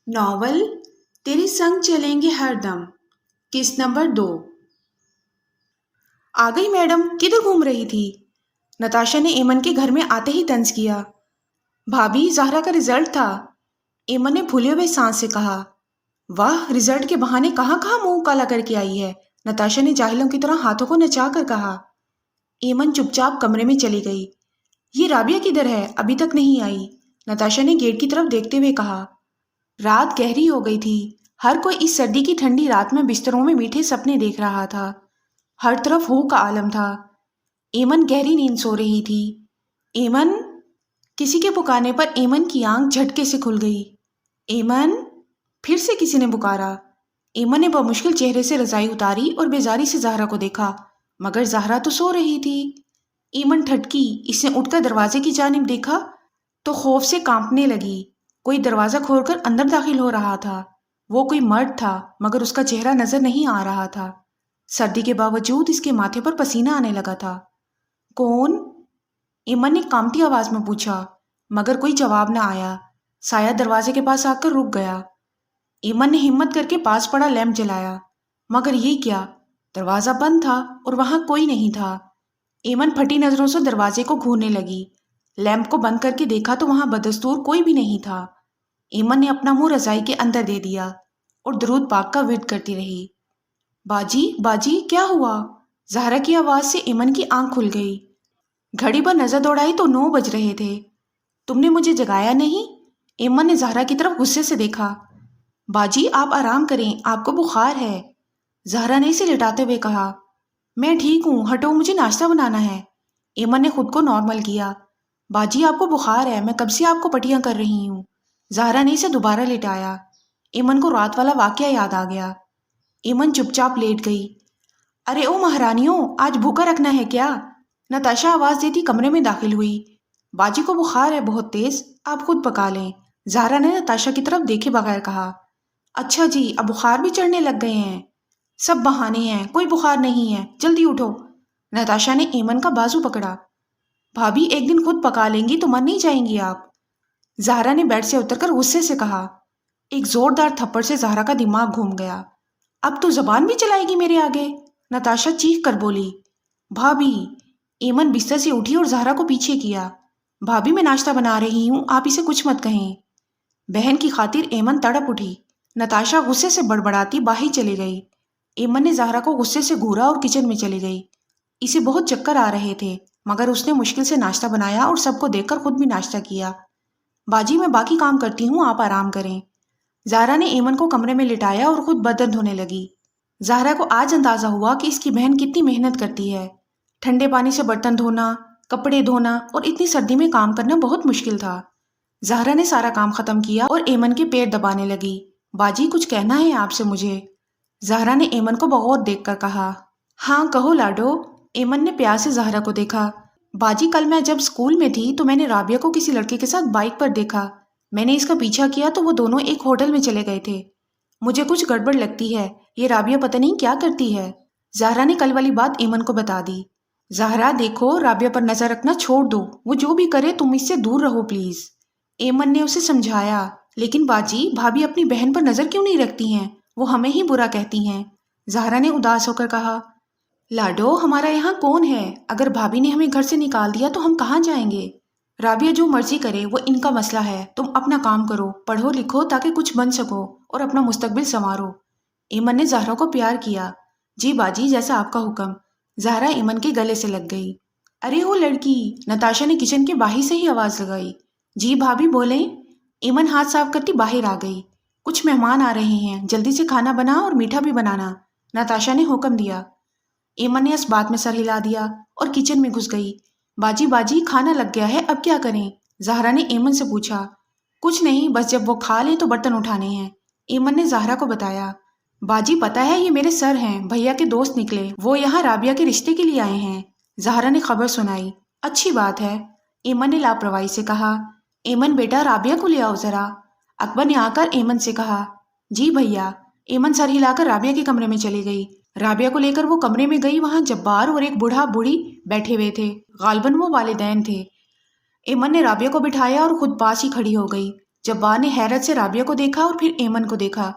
Novel تیرے संग चलेंगे हर दम किस्त नंबर 2। आ गई मैडम, किधर घूम रही थी? नताशा ने एमन के घर में आते ही तंज किया। भाभी, ज़हरा का रिजल्ट था। एमन ने फूले हुए सांस से कहा। वाह, रिजल्ट के बहाने कहाँ कहाँ मुंह काला करके आई है, नताशा ने जाहिलों की तरह हाथों को नचा कर कहा। एमन चुपचाप कमरे में चली गई। ये राबिया किधर है, अभी तक नहीं आई, नताशा ने गेट की तरफ देखते हुए कहा। रात गहरी हो गई थी। हर कोई इस सर्दी की ठंडी रात में बिस्तरों में मीठे सपने देख रहा था। हर तरफ हू का आलम था। एमन गहरी नींद सो रही थी। एमन, किसी के पुकारने पर एमन की आंख झटके से खुल गई। एमन, फिर से किसी ने पुकारा। एमन ने बमुश्किल चेहरे से रजाई उतारी और बेजारी से ज़हरा को देखा, मगर ज़हरा तो सो रही थी। एमन ठटकी। इसने उठकर दरवाजे की जानिब देखा तो खौफ से कांपने लगी। कोई दरवाज़ा खोलकर अंदर दाखिल हो रहा था। वो कोई मर्द था, मगर उसका चेहरा नजर नहीं आ रहा था। सर्दी के बावजूद इसके माथे पर पसीना आने लगा था। कौन? एमन ने कांपती आवाज में पूछा, मगर कोई जवाब न आया। साया दरवाजे के पास आकर रुक गया। एमन ने हिम्मत करके पास पड़ा लैंप जलाया, मगर ये क्या, दरवाज़ा बंद था और वहां कोई नहीं था। एमन फटी नजरों से दरवाजे को घूरने लगी। लैंप को बंद करके देखा तो वहां बदस्तूर कोई भी नहीं था। एमन ने अपना मुंह रजाई के अंदर दे दिया और दरूद पाक का विर्द करती रही। बाजी, बाजी, क्या हुआ? ज़हरा की आवाज़ से एमन की आंख खुल गई। घड़ी पर नज़र दौड़ाई तो 9 बज रहे थे। तुमने मुझे जगाया नहीं? एमन ने ज़हरा की तरफ गुस्से से देखा। बाजी, आप आराम करें, आपको बुखार है, ज़हरा ने इसे लिटाते हुए कहा। मैं ठीक हूँ, हटो, मुझे नाश्ता बनाना है। एमन ने खुद को नॉर्मल किया। बाजी, आपको बुखार है, मैं कब से आपको पटियां कर रही हूँ। ज़हरा ने इसे दोबारा लिटाया। एमन को रात वाला वाकया याद आ गया। एमन चुपचाप लेट गई। अरे ओ महारानियों, आज भूखा रखना है क्या? नताशा आवाज़ देती कमरे में दाखिल हुई। बाजी को बुखार है बहुत तेज, आप खुद पका लें, ज़हरा ने नताशा की तरफ देखे बगैर कहा। अच्छा जी, अब बुखार भी चढ़ने लग गए हैं? सब बहाने हैं, कोई बुखार नहीं है, जल्दी उठो। नताशा ने एमन का बाजू पकड़ा। भाभी, एक दिन खुद पका लेंगी तो मर नहीं जाएंगी आप, ज़हरा ने बेड से उतरकर गुस्से से कहा। एक जोरदार थप्पड़ से ज़हरा का दिमाग घूम गया। अब तो जबान भी चलाएगी मेरे आगे, नताशा चीख कर बोली। भाभी, एमन बिस्तर से उठी और ज़हरा को पीछे किया। भाभी, मैं नाश्ता बना रही हूँ, आप इसे कुछ मत कहें। बहन की खातिर एमन तड़प उठी। नताशा गुस्से से बड़बड़ाती बाहर चली गई। एमन ने ज़हरा को गुस्से से घूरा और किचन में चली गई। इसे बहुत चक्कर आ रहे थे, मगर उसने मुश्किल से नाश्ता बनाया और सबको देखकर खुद भी नाश्ता किया। बाजी, मैं बाकी काम करती हूँ, आप आराम करें। ज़हरा ने एमन को कमरे में लिटाया और खुद बदन धोने लगी। ज़हरा को आज अंदाज़ा हुआ कि इसकी बहन कितनी मेहनत करती है। ठंडे पानी से बर्तन धोना, कपड़े धोना और इतनी सर्दी में काम करना बहुत मुश्किल था। ज़हरा ने सारा काम ख़त्म किया और एमन के पैर दबाने लगी। बाजी, कुछ कहना है आपसे मुझे, ज़हरा ने एमन को बगौर देखकर कहा। हाँ कहो लाडो, एमन ने प्यार से ज़हरा को देखा। बाजी, कल मैं जब स्कूल में थी तो मैंने राबिया को किसी लड़के के साथ बाइक पर देखा। मैंने इसका पीछा किया तो वो दोनों एक होटल में चले गए थे। मुझे कुछ गड़बड़ लगती है, ये राबिया पता नहीं क्या करती है। ज़हरा ने कल वाली बात एमन को बता दी। ज़हरा देखो, राबिया पर नजर रखना छोड़ दो, वो जो भी करे तुम इससे दूर रहो प्लीज, एमन ने उसे समझाया। लेकिन बाजी, भाभी अपनी बहन पर नजर क्यों नहीं रखती हैं, वो हमें ही बुरा कहती हैं, ज़हरा ने उदास होकर कहा। लाडो, हमारा यहाँ कौन है? अगर भाभी ने हमें घर से निकाल दिया तो हम कहाँ जाएंगे? राबिया जो मर्जी करे, वो इनका मसला है, तुम अपना काम करो, पढ़ो लिखो ताकि कुछ बन सको और अपना मुस्तकबिल संवारो। एमन ने ज़हरा को प्यार किया। जी बाजी, जैसा आपका हुक्म, ज़हरा एमन के गले से लग गई। अरे वो लड़की, नताशा ने किचन के बाहर से ही आवाज़ लगाई। जी भाभी बोलें। एमन हाथ साफ करती बाहर आ गई। कुछ मेहमान आ रहे हैं, जल्दी से खाना बना और मीठा भी बनाना, नताशा ने हुक्म दिया। एमन ने इस बात में सर हिला दिया और किचन में घुस गई। बाजी, बाजी, खाना लग गया है, अब क्या करें? ज़हरा ने एमन से पूछा। कुछ नहीं, बस जब वो खा लें तो बर्तन उठाने हैं, एमन ने ज़हरा को बताया। बाजी, पता है ये मेरे सर हैं, भैया के दोस्त निकले, वो यहाँ राबिया के रिश्ते के लिए आए हैं, ज़हरा ने खबर सुनाई। अच्छी बात है, एमन ने लापरवाही से कहा। एमन बेटा, राबिया को ले आओ ज़रा, अकबर ने आकर एमन से कहा। जी भैया, एमन सर हिलाकर राबिया के कमरे में चली गई। राबिया को लेकर वो कमरे में गई। वहां जब्बार और एक बूढ़ा बूढ़ी बैठे हुए थे, गालबन वो वालिदैन थे। एमन ने राबिया को बिठाया और खुद पास ही खड़ी हो गई। जब्बार ने हैरत से राबिया को देखा और फिर एमन को देखा।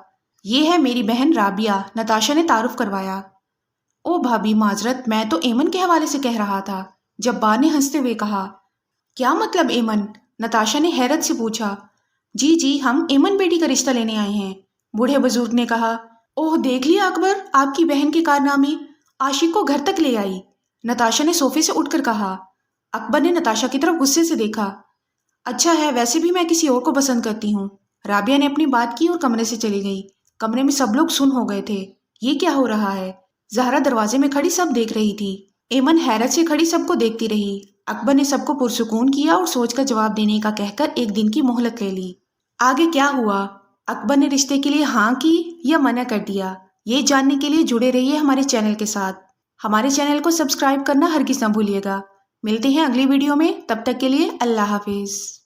ये है मेरी बहन राबिया, नताशा ने तारुफ करवाया। ओ भाभी माजरत, मैं तो एमन के हवाले से कह रहा था, जब्बार ने हंसते हुए कहा। क्या मतलब एमन? नताशा ने हैरत से पूछा। जी जी, हम एमन बेटी का रिश्ता लेने आए हैं, बूढ़े बुजुर्ग ने कहा। ओह देख लिया अकबर, आपकी बहन के कारनामे, आशिक को घर तक ले आई, नताशा ने सोफे से उठकर कहा। अकबर ने नताशा की तरफ गुस्से से देखा। अच्छा है, वैसे भी मैं किसी और को पसंद करती हूँ। राबिया ने अपनी बात की और कमरे से चली गई। कमरे में सब लोग सुन हो गए थे। ये क्या हो रहा है? जहरा दरवाजे में खड़ी सब देख रही थी। एमन हैरत से खड़ी सबको देखती रही। अकबर ने सबको पुरसुकून किया और सोचकर जवाब देने का कहकर एक दिन की मोहलत ले ली। आगे क्या हुआ? अकबर ने रिश्ते के लिए हाँ की या मना कर दिया? ये जानने के लिए जुड़े रहिए हमारे चैनल के साथ। हमारे चैनल को सब्सक्राइब करना हरगिज़ ना भूलिएगा। मिलते हैं अगली वीडियो में, तब तक के लिए अल्लाह हाफिज़।